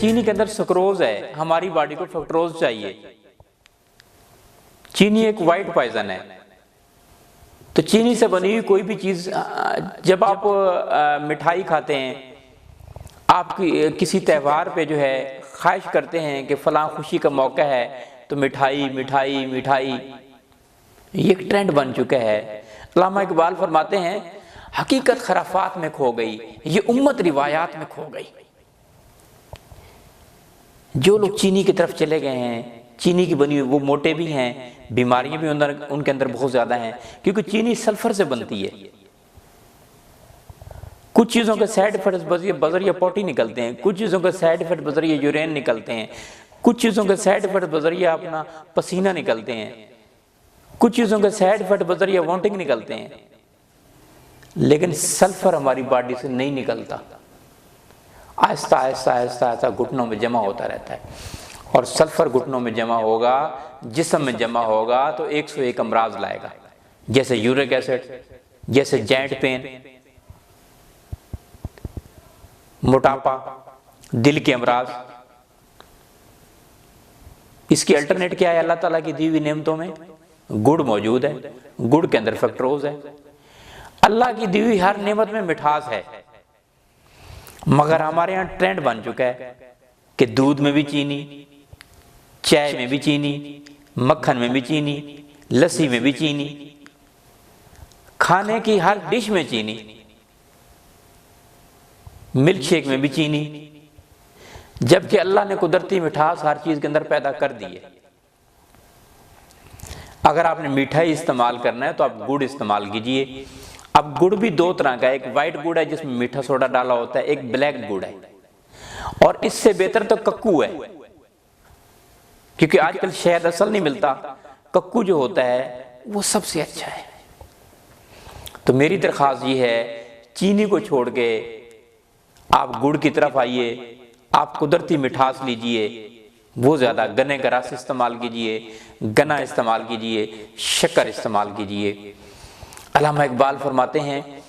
चीनी के अंदर सक्रोज है, हमारी बॉडी को फ्रक्टोज चाहिए। चीनी एक वाइट पॉइजन है। तो चीनी से बनी हुई कोई भी चीज, जब आप मिठाई खाते हैं, आप किसी त्योहार पे जो है ख्वाहिश करते हैं कि फलां खुशी का मौका है तो मिठाई मिठाई मिठाई, ये एक ट्रेंड बन चुका है। अल्लामा इकबाल फरमाते हैं हकीकत खराफात में खो गई, ये उम्मत रिवायात में खो गई। जो लोग चीनी की तरफ चले गए हैं, चीनी की बनी हुई, वो मोटे भी हैं, बीमारियां भी उनके अंदर बहुत ज्यादा हैं, क्योंकि चीनी सल्फर से बनती है। कुछ चीजों के साइड इफेक्ट बजरिया पोटी निकलते हैं, कुछ चीजों के साइड इफेक्ट बजरिया यूरेन निकलते हैं, कुछ चीजों के साइड इफेक्ट बजरिया अपना पसीना निकलते हैं, कुछ चीजों के साइड इफेक्ट बजरिया वॉमिटिंग निकलते हैं, लेकिन सल्फर हमारी बॉडी से नहीं निकलता। आहिस्ता आहिस्ता आहिस्ता आहिस्ता घुटनों में जमा होता रहता है, और सल्फर घुटनों में जमा होगा, जिस्म में जमा होगा तो 101 अमराज लाएगा, जैसे यूरिक एसिड, जैसे जॉइंट पेन, मोटापा, दिल के अमराज। इसकी अल्टरनेट क्या है? अल्लाह ताला की दी हुई नेमतों में गुड़ मौजूद है, गुड़ के अंदर फ्रक्टोज है। अल्लाह की दी हुई हर नेमत में मिठास है, मगर हमारे यहाँ ट्रेंड बन चुका है कि दूध में भी चीनी, चाय में भी चीनी, मक्खन में भी चीनी, लस्सी में भी चीनी, खाने की हर डिश में चीनी, मिल्क शेक में भी चीनी, जबकि अल्लाह ने कुदरती मिठास हर चीज के अंदर पैदा कर दी है। अगर आपने मिठाई इस्तेमाल करना है तो आप गुड़ इस्तेमाल कीजिए। अब गुड़ भी दो तरह का है, एक वाइट गुड़ है जिसमें मीठा सोडा डाला होता है, एक ब्लैक गुड़ है, और इससे बेहतर तो कक्कू है, क्योंकि आजकल शहद असल नहीं मिलता, कक्कू जो होता है वो सबसे अच्छा है। तो मेरी दरख्वास्त ये है, चीनी को छोड़ के आप गुड़ की तरफ आइए, आप कुदरती मिठास लीजिए, वो ज्यादा, गन्ने का रस इस्तेमाल कीजिए, गन्ना इस्तेमाल कीजिए, शक्कर इस्तेमाल कीजिए। अल्लामा इकबाल फरमाते हैं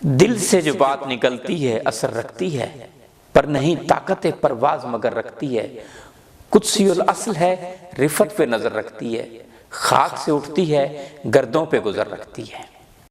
दिल से जो बात निकलती है असर रखती है, पर नहीं ताकत परवाज मगर रखती है। कुदसियुल असल है, रिफत पे नजर रखती है, खाक से उठती है, गर्दों पे गुजर रखती है।